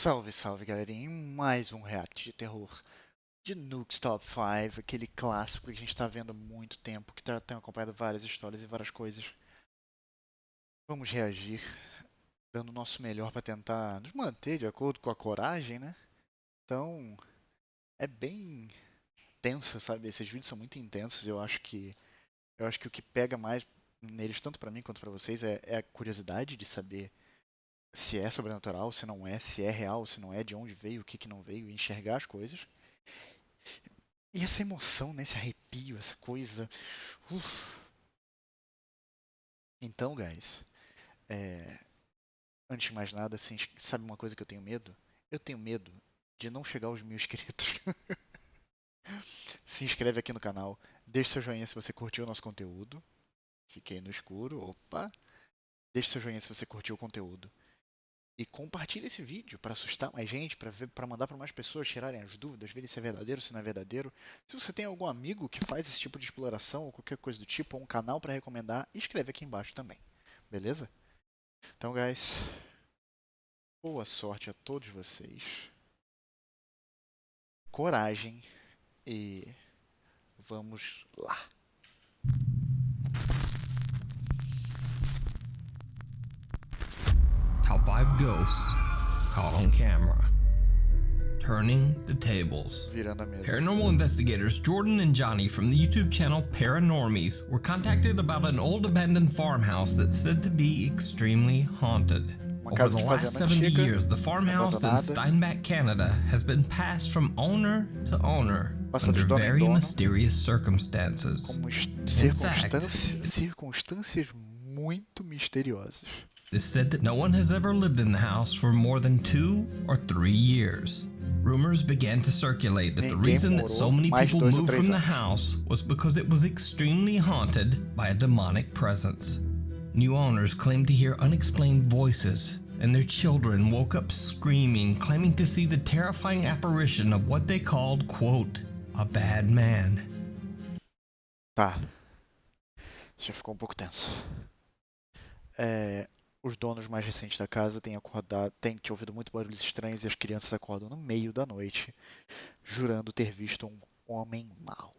Salve, salve galerinha, em mais um react de terror de Nuke's Top 5, aquele clássico que a gente está vendo há muito tempo, que tem acompanhado várias histórias e várias coisas. Vamos reagir, dando o nosso melhor para tentar nos manter de acordo com a coragem, né? Então, é bem tenso, sabe? Esses vídeos são muito intensos, eu acho que o que pega mais neles, tanto para mim quanto para vocês, é a curiosidade de saber se é sobrenatural, se não é, se é real, se não é, de onde veio, o que não veio, e enxergar as coisas. E essa emoção, né? Esse arrepio, essa coisa. Uf. Então, guys, antes de mais nada, assim, sabe uma coisa que eu tenho medo? Eu tenho medo de não chegar aos 1000 inscritos. Se inscreve aqui no canal, deixe seu joinha se você curtiu o nosso conteúdo. Fiquei no escuro, opa. Deixe seu joinha se você curtiu o conteúdo. E compartilhe esse vídeo para assustar mais gente, para mandar para mais pessoas tirarem as dúvidas, verem se é verdadeiro, se não é verdadeiro. Se você tem algum amigo que faz esse tipo de exploração ou qualquer coisa do tipo, ou um canal para recomendar, escreve aqui embaixo também. Beleza? Então, guys, boa sorte a todos vocês. Coragem e vamos lá. How 5 ghosts caught on camera. Turning the tables. Virando a mesa. Paranormal investigators Jordan and Johnny from the YouTube channel Paranormies were contacted about an old abandoned farmhouse that's said to be extremely haunted. Over the last 70 years, the farmhouse in Steinbach, Canada has been passed from owner to owner under very mysterious circumstances. In fact, circunstâncias muito misteriosas. It's said that no one has ever lived in the house for more than 2 or 3 years. Rumors began to circulate that the reason that so many people moved from the house was because it was extremely haunted by a demonic presence. New owners claimed to hear unexplained voices, and their children woke up screaming, claiming to see the terrifying apparition of what they called, quote, a bad man. Tá. Já ficou um pouco tenso. Os donos mais recentes da casa têm ouvido muito barulhos estranhos e as crianças acordam no meio da noite, jurando ter visto um homem mau.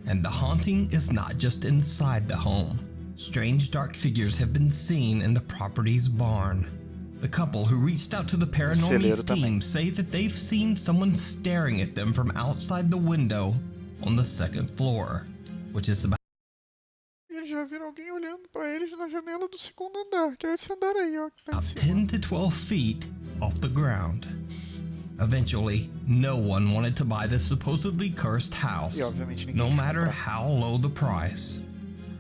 And the haunting is not just inside the home. Strange dark figures have been seen in the property's barn. The couple who reached out to the Paranormies team say that they've seen someone staring at them from outside the window on the second floor, which is about Eles já viram alguém olhando para eles na janela do segundo andar, que é esse andar aí, ó, que tá em cima. 10 to 12 feet off the ground. Eventually, no one wanted to buy this supposedly cursed house, no matter how low the price.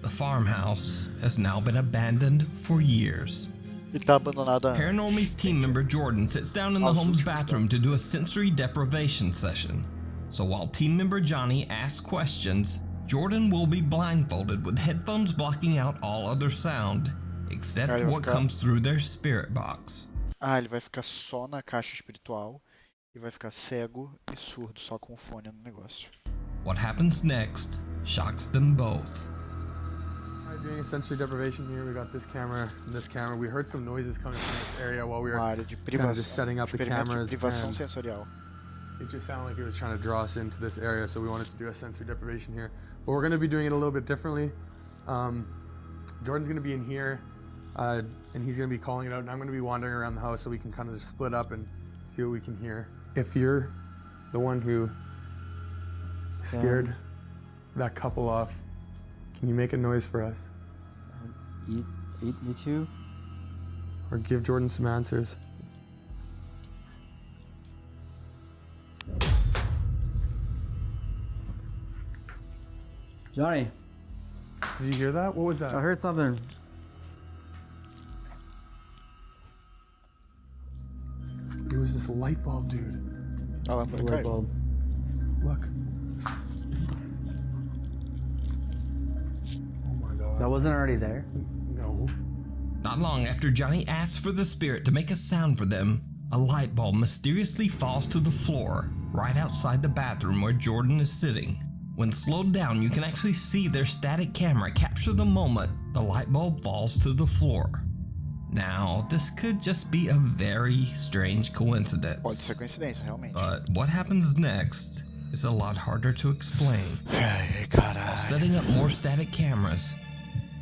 The farmhouse has now been abandoned for years. Paranormies team member Jordan sits down in the home's bathroom to do a sensory deprivation session. So while team member Johnny asks questions, Jordan will be blindfolded with headphones blocking out all other sound, except what comes through their spirit box. Ele vai ficar só na caixa espiritual e vai ficar cego e surdo só com o fone no negócio. What happens next shocks them both. Doing a sensory deprivation here. We got this camera and this camera. We heard some noises coming from this area while we were kind of just setting up the cameras. Privação sensorial. It just sounded like it was trying to draw us into this area, so we wanted to do a sensory deprivation here. But we're going to be doing it a little bit differently. Jordan's going to be in here, and he's going to be calling it out, and I'm going to be wandering around the house so we can kind of just split up and see what we can hear. If you're the one who scared that couple off, can you make a noise for us? Eat me too? Or give Jordan some answers. Johnny. Did you hear that? What was that? I heard something. It was this light bulb, dude. Light bulb. Look. That wasn't already there? No. Not long after Johnny asks for the spirit to make a sound for them, a light bulb mysteriously falls to the floor, right outside the bathroom where Jordan is sitting. When slowed down, you can actually see their static camera capture the moment the light bulb falls to the floor. Now, this could just be a very strange coincidence. Pode ser coincidência, realmente. But what happens next is a lot harder to explain. Ai, While caralho. setting up more static cameras,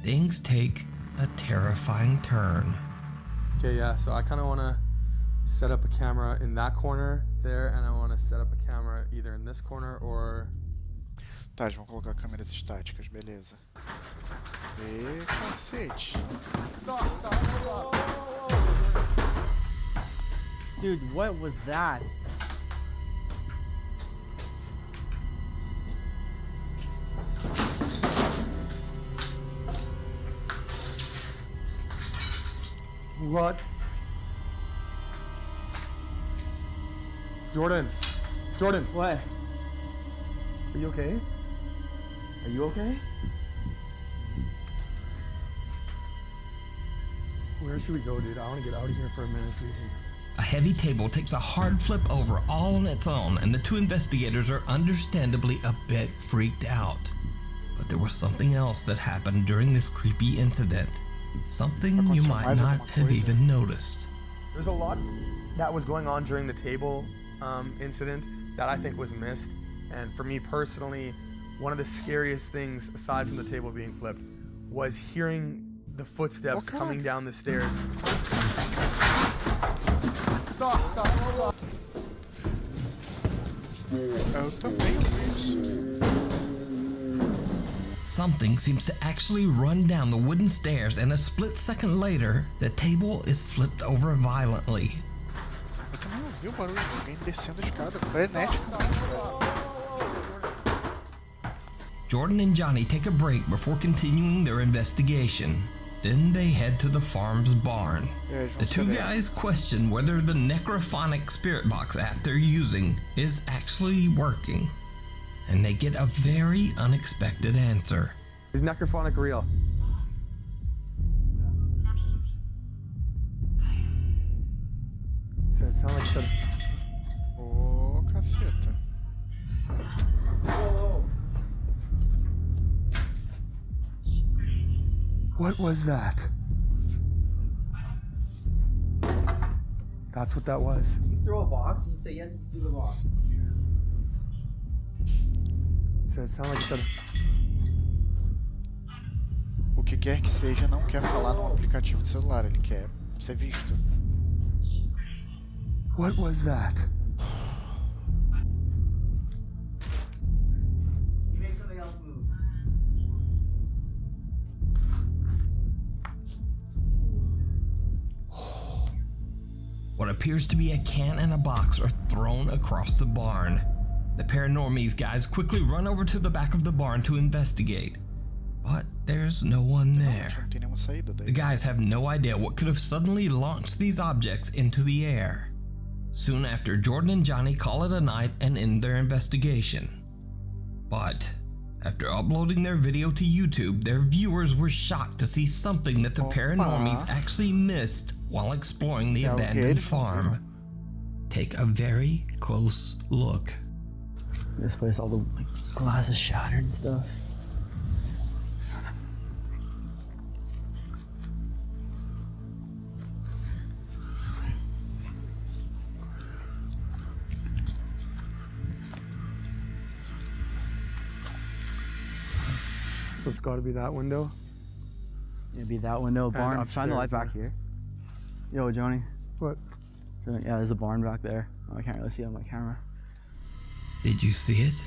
things take a terrifying turn. Okay, yeah, so I kind of want to set up a camera in that corner there, and I want to set up a camera either in this corner or... Tá, vamos colocar câmeras estáticas, beleza. E cacete. Stop. Dude, what was that? What? Jordan. What? Are you okay? Are you okay? Where should we go, dude? I want to get out of here for a minute, dude. A heavy table takes a hard flip over all on its own, and the two investigators are understandably a bit freaked out. But there was something else that happened during this creepy incident. Something you might not have even noticed. There's a lot that was going on during the table incident that I think was missed. And for me personally, one of the scariest things, aside from the table being flipped, was hearing the footsteps coming down the stairs. Stop. Eu também vi isso. Something seems to actually run down the wooden stairs, and a split second later, the table is flipped over violently. Eu também ouvi o barulho de alguém descendo a escada freneticamente, velho. Jordan and Johnny take a break before continuing their investigation. Then they head to the farm's barn. The two guys question whether the necrophonic spirit box app they're using is actually working. And they get a very unexpected answer. Is necrophonic real? Does it sound like some... Ô, caceta. What was that? That's what that was. You throw a box, you say yes, you do the box. Does it sound like some... O que quer que seja não quer falar no aplicativo de celular, ele quer ser visto. What was that? You make something else move. What appears to be a can and a box are thrown across the barn. The Paranormies guys quickly run over to the back of the barn to investigate. But there's no one there. Não tem nenhuma saída daí. The guys have no idea what could have suddenly launched these objects into the air. Soon after, Jordan and Johnny call it a night and end their investigation. But after uploading their video to YouTube, their viewers were shocked to see something that the Paranormies actually missed while exploring the abandoned farm. Take a very close look. This place, all the glass is shattered and stuff. So it's got to be that window. It'd be that window, barn. Shine the light back here. Yo, Johnny. What? Yeah, there's a barn back there. Oh, I can't really see it on my camera. Did you see it?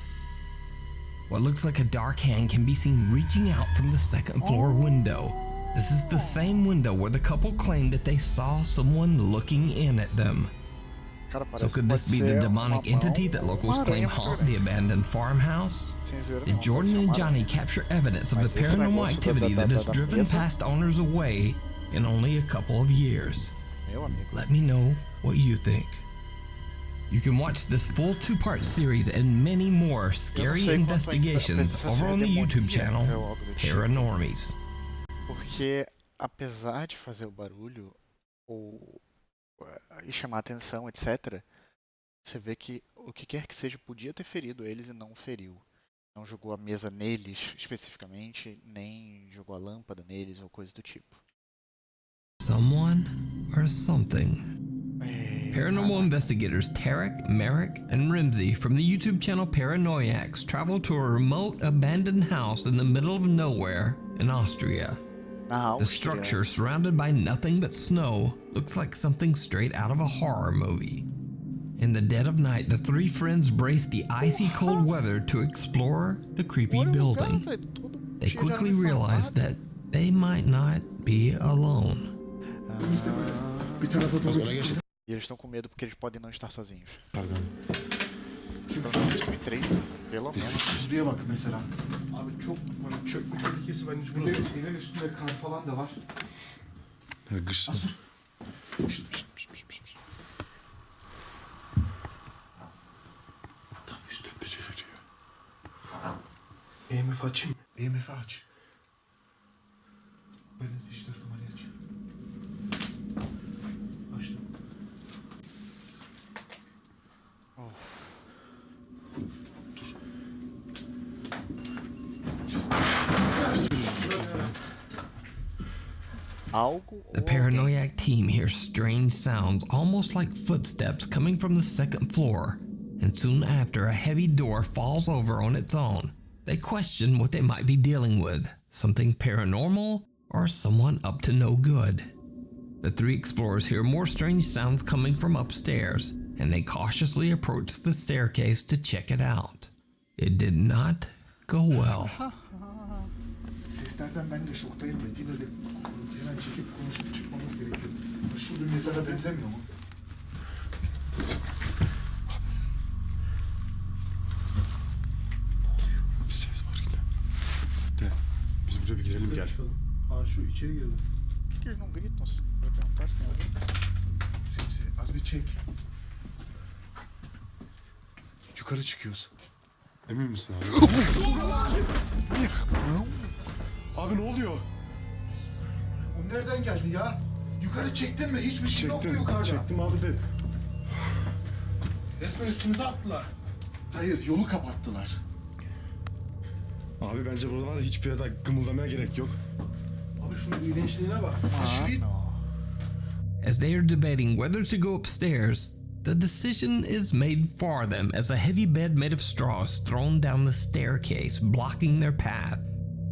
What looks like a dark hand can be seen reaching out from the second floor window. This is the same window where the couple claimed that they saw someone looking in at them. Cara, So could this be the demonic entity that locals claim haunt the abandoned farmhouse? Did Jordan and Johnny capture evidence of the paranormal activity that has driven past owners away in only a couple of years? Meu amigo. Let me know what you think. You can watch this full two-part series and many more scary investigations over on the YouTube channel Paranormies. Porque apesar de fazer o barulho e chamar atenção, etc., você vê que o que quer que seja podia ter ferido eles e não feriu. Não jogou a mesa neles especificamente, nem jogou a lâmpada neles ou coisa do tipo. someone or something. Paranormal investigators Tarek, Merrick, and Rimsey from the YouTube channel Paranoiacs travel to a remote, abandoned house in the middle of nowhere in Austria. The structure, surrounded by nothing but snow, looks like something straight out of a horror movie. In the dead of night, the three friends brace the icy cold weather to explore the creepy building. They quickly realize that they might not be alone. E eles estão com medo porque eles podem não estar sozinhos. Pelo menos estão em 3, pelo menos. Şuraya bak mesela. Abi çok hani çökme tehlikesi var. Evin üstünde kar falan da var. Asur. Tam üstümüze yürüyor. EMF açayım. EMF aç. Ben de dijital kamerayı açayım. Açtım. The Paranoiac team hears strange sounds, almost like footsteps coming from the second floor, and soon after a heavy door falls over on its own. They question what they might be dealing with, something paranormal or someone up to no good. The three explorers hear more strange sounds coming from upstairs, and they cautiously approach the staircase to check it out. It did not go well. Seslerden ben de şoktayım da yine de hemen çekip konuşup çıkmamız gerekiyor. Şu bir mezara benzemiyor mu? Bir ses var yine. De, biz buraya bir girelim gel. Aa şu içeri girelim. Por que eles não gritam? Pra perguntar se tem alguém. Remzi az bir çek. Yukarı çıkıyoruz. Emin misin abi? Abi ne oluyor? O nereden geldi ya? Yukarı çektin mi? Hiçbir şey yoktu yukarıda. Çektim abi de. Resmen üstümüze attılar. Hayır, yolu kapattılar. Abi bence burada var ya hiçbir yerde gımıldamaya gerek yok. Abi şunun iğrençliğine bak. As they are debating whether to go upstairs, the decision is made for them as a heavy bed made of straw is thrown down the staircase, blocking their path.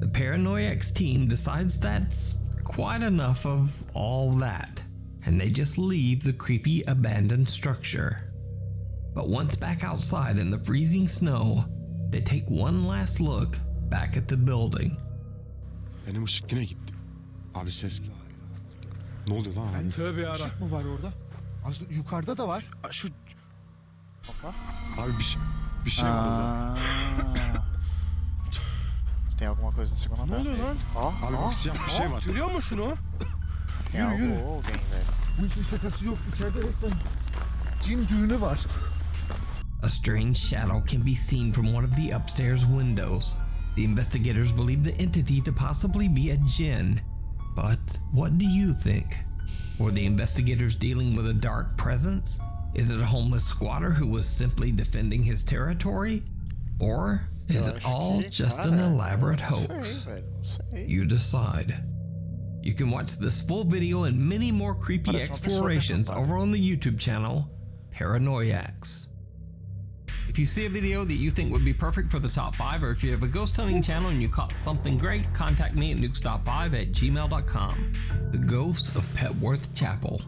The Paranoiacs team decides that's quite enough of all that, and they just leave the creepy abandoned structure. But once back outside in the freezing snow, they take one last look back at the building. Benim ışık yine gitti. Abi ses. Ne oluyor lan abi? Tövbe yarabbim. Işık mı var orada? Yukarıda da var. Şu... Opa. Abi bir şey var orada. Tem alguma coisa no segundo andar. Ne oluyor lan? Abi bak siyah bir şey var. Görüyor musun şunu? Tem algo ou alguém, velho. Bu işin şakası yok. İçeride resmen cin düğünü var. A strange shadow can be seen from one of the upstairs windows. The investigators believe the entity to possibly be a djinn. But what do you think? Were the investigators dealing with a dark presence? Is it a homeless squatter who was simply defending his territory? Or is it all just an elaborate hoax? You decide. You can watch this full video and many more creepy explorations over on the YouTube channel Paranoiacs. If you see a video that you think would be perfect for the top 5, or if you have a ghost hunting channel and you caught something great, contact me at nukestop5@gmail.com. The Ghosts of Petworth Chapel.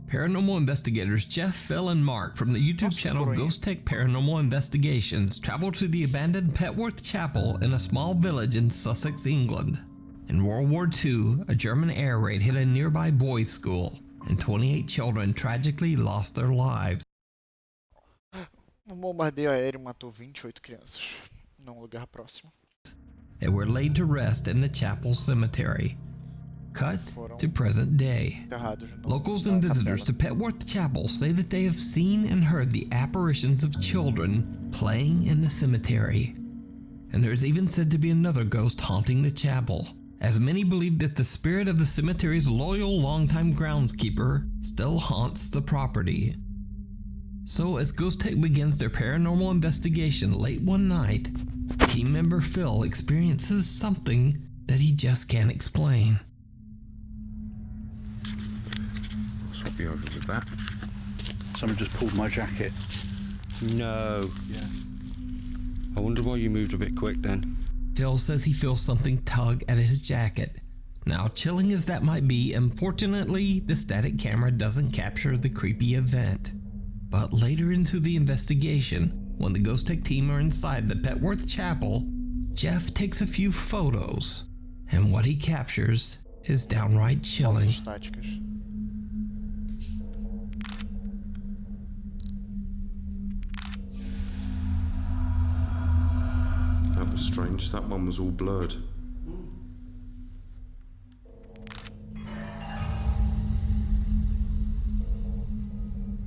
Paranormal investigators Jeff, Phil, and Mark from the YouTube channel Ghost Tech Paranormal Investigations traveled to the abandoned Petworth Chapel in a small village in Sussex, England. In World War II, a German air raid hit a nearby boys' school, and 28 children tragically lost their lives. Bombardeio aéreo matou 28 crianças num lugar próximo. They were laid to rest in the chapel cemetery. Cut to present day. Locals and visitors to Petworth Chapel say that they have seen and heard the apparitions of children playing in the cemetery. And there is even said to be another ghost haunting the chapel, as many believe that the spirit of the cemetery's loyal longtime groundskeeper still haunts the property. So as Ghost Tech begins their paranormal investigation late one night, team member Phil experiences something that he just can't explain. might be over with that. Someone just pulled my jacket. No. Yeah. I wonder why you moved a bit quick then. Phil says he feels something tug at his jacket. Now, chilling as that might be, unfortunately, the static camera doesn't capture the creepy event. But later into the investigation, when the Ghost Tech team are inside the Petworth Chapel, Jeff takes a few photos, and what he captures is downright chilling. That was strange. That one was all blurred.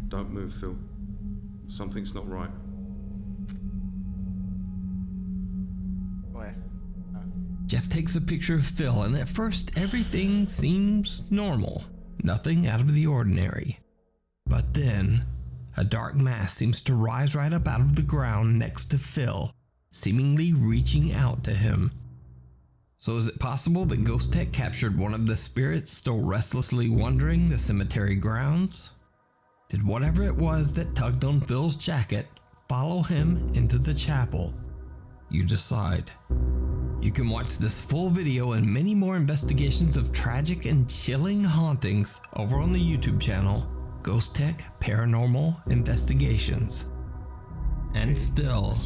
Don't move, Phil. Something's not right. Jeff takes a picture of Phil, and at first everything seems normal. Nothing out of the ordinary. But then, a dark mass seems to rise right up out of the ground next to Phil, seemingly reaching out to him. So is it possible that Ghost Tech captured one of the spirits still restlessly wandering the cemetery grounds? Did whatever it was that tugged on Phil's jacket follow him into the chapel? You decide. You can watch this full video and many more investigations of tragic and chilling hauntings over on the YouTube channel, Ghost Tech Paranormal Investigations. And still,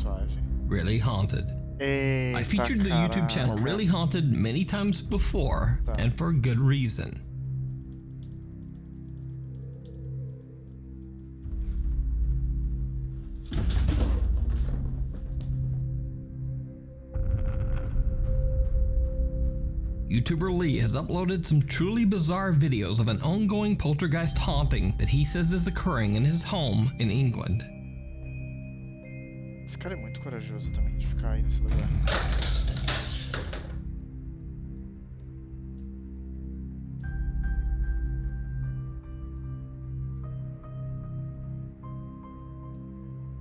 Really Haunted. I featured the YouTube channel Really Haunted many times before, and for good reason. YouTuber Lee has uploaded some truly bizarre videos of an ongoing poltergeist haunting that he says is occurring in his home in England. Esse cara é muito corajoso também de ficar aí nesse lugar.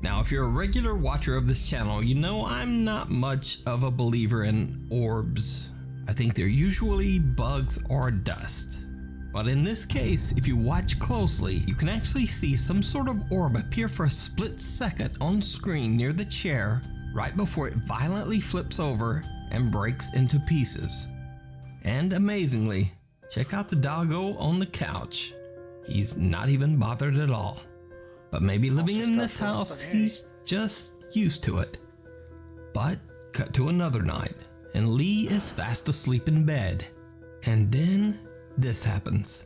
Now, if you're a regular watcher of this channel, you know I'm not much of a believer in orbs. I think they're usually bugs or dust. But in this case, if you watch closely, you can actually see some sort of orb appear for a split second on screen near the chair, right before it violently flips over and breaks into pieces. And amazingly, check out the doggo on the couch. He's not even bothered at all. But maybe living in this house, he's just used to it. But cut to another night, and Lee is fast asleep in bed. And then this happens.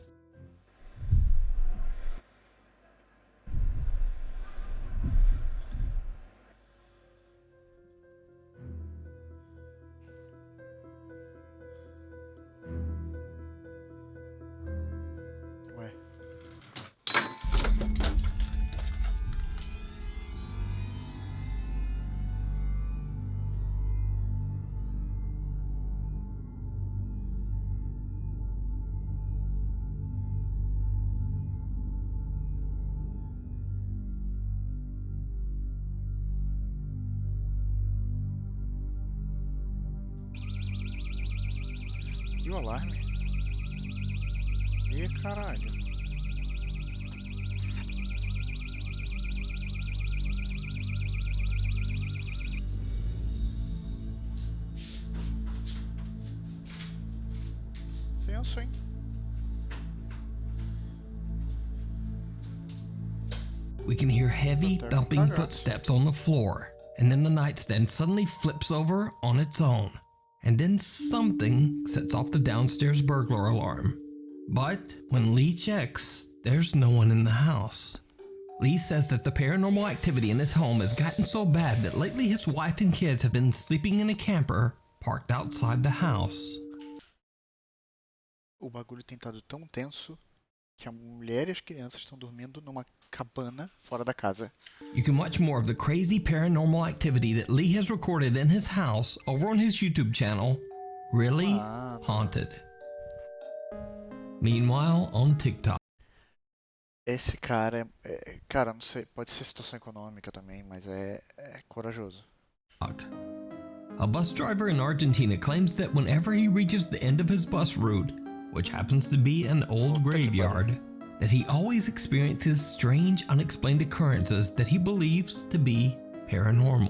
Ué. E o alarme? Ih, caralho. Tenso, hein? We can hear heavy thumping footsteps on the floor, and then the nightstand suddenly flips over on its own. And then something sets off the downstairs burglar alarm. But when Lee checks, there's no one in the house. Lee says that the paranormal activity in his home has gotten so bad that lately his wife and kids have been sleeping in a camper parked outside the house. O bagulho tem estado tão tenso que a mulher e as crianças estão dormindo numa cabana fora da casa. You can watch more of the crazy paranormal activity that Lee has recorded in his house over on his YouTube channel, Really Haunted. Meanwhile, on TikTok. Esse cara cara, não sei, pode ser situação econômica também, mas é corajoso. A bus driver in Argentina claims that whenever he reaches the end of his bus route, which happens to be an old graveyard, that he always experiences strange, unexplained occurrences that he believes to be paranormal.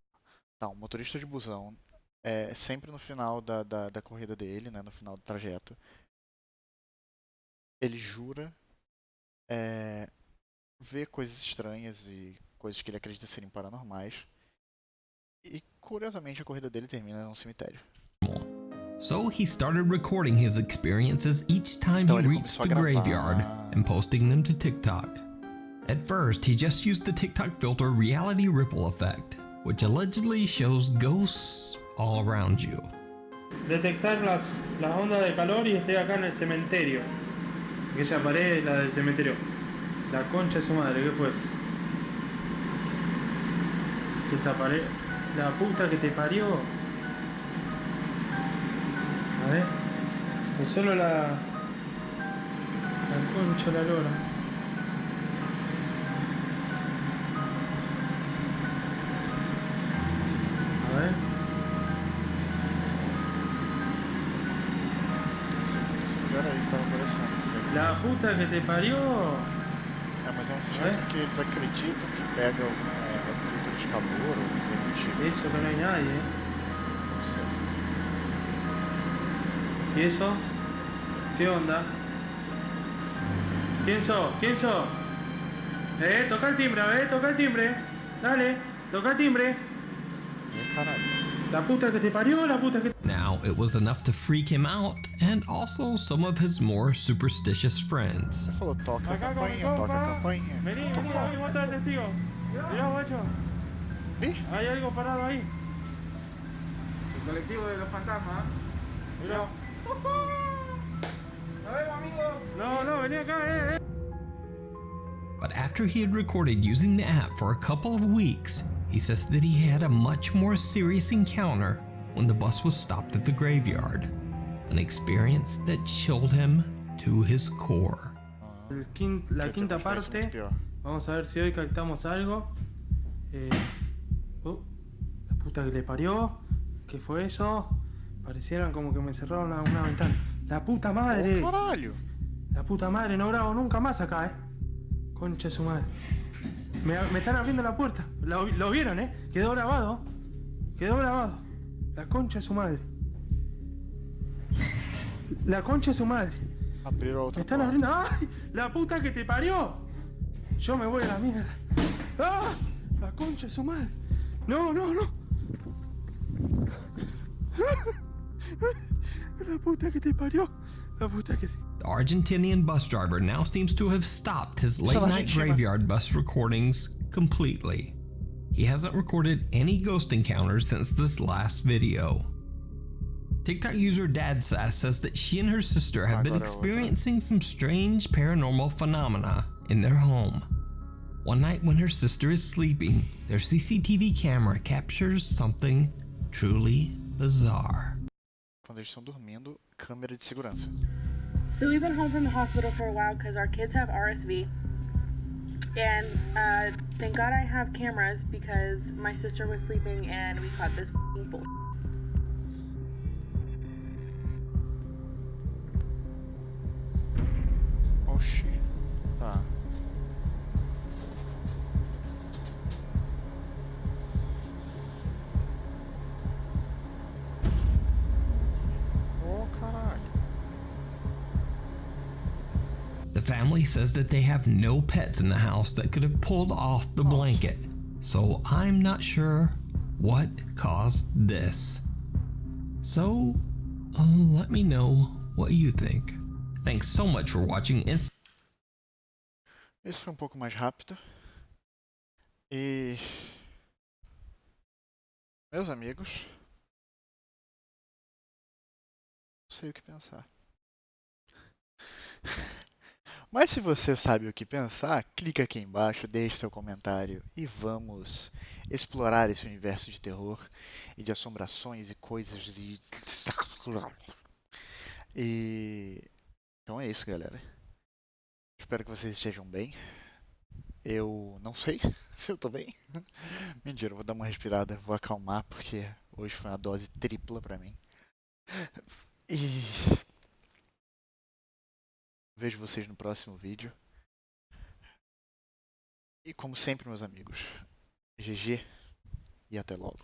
Tá, um motorista de busão, sempre no final da corrida dele, né, no final do trajeto, ele jura ver coisas estranhas e coisas que ele acredita serem paranormais. E curiosamente a corrida dele termina num cemitério. So he started recording his experiences each time he reached the graveyard and posting them to TikTok. At first, he just used the TikTok filter reality ripple effect, which allegedly shows ghosts all around you. Detectar las ondas de calor y estoy acá en el cementerio. Aquella pared es la del cementerio. La concha de su madre, ¿qué fue eso? Esa pared, la puta que te parió. A ver, es solo la concha de la lora. A ver. Esse lugar aí que tava aparecendo. La puta que te parió. Mas é um filtro que eles acreditam que pega algum filtro de calor ou alguma coisa do tipo. Eso que no hay nadie, Não sei. ¿Y eso? ¿Qué onda? ¿Quién sos? ¿Quién sos? Toca el timbre, a ver, toca el timbre. Dale, toca el timbre. Caralho. La puta que te parió, la puta que... Now, it was enough to freak him out and also some of his more superstitious friends. Você falou toca a campainha, toca a campainha. Vení, vení, vos estás testigo. Mirá, guacho. Ih, Hay algo parado ahí. El colectivo de los fantasmas. Mirá. A ver, amigo. No, no, vení acá, But after he had recorded using the app for a couple of weeks, he says that he had a much more serious encounter when the bus was stopped at the graveyard, an experience that chilled him to his core. La quinta parte. Vamos a ver si hoy captamos algo. La puta que le parió. ¿Qué fue eso? Parecieran como que me cerraron una ventana. ¡La puta madre! Oh, caralho! La puta madre, no grabo nunca más acá, Concha de su madre. Me están abriendo la puerta. Lo vieron, Quedó grabado. Quedó grabado. La concha de su madre. La concha de su madre. Me están abriendo. ¡Ay! ¡La puta que te parió! Yo me voy a la mierda. ¡Ah! La concha de su madre. No, no, no. La puta que te parió. La puta que te... The Argentinian bus driver now seems to have stopped his late-night graveyard bus recordings completely. He hasn't recorded any ghost encounters since this last video. TikTok user DadSass says that she and her sister have been experiencing some strange paranormal phenomena in their home. One night when her sister is sleeping, their CCTV camera captures something truly bizarre. Quando eles estão dormindo, câmera de segurança. So we've been home from the hospital for a while because our kids have RSV. And thank God I have cameras because my sister was sleeping and we caught this bull. Oxi. Tá. Oh, caralho. The family says that they have no pets in the house that could have pulled off the blanket, so I'm not sure what caused this. So, let me know what you think. Thanks so much for watching. Esse foi um pouco mais rápido. E... Meus amigos... Não sei o que pensar. Mas se você sabe o que pensar, clica aqui embaixo, deixe seu comentário e vamos explorar esse universo de terror e de assombrações e coisas de... Então é isso, galera. Espero que vocês estejam bem. Eu não sei se eu tô bem. Mentira, eu vou dar uma respirada, vou acalmar porque hoje foi uma dose tripla pra mim. E vejo vocês no próximo vídeo. E como sempre, meus amigos, GG e até logo.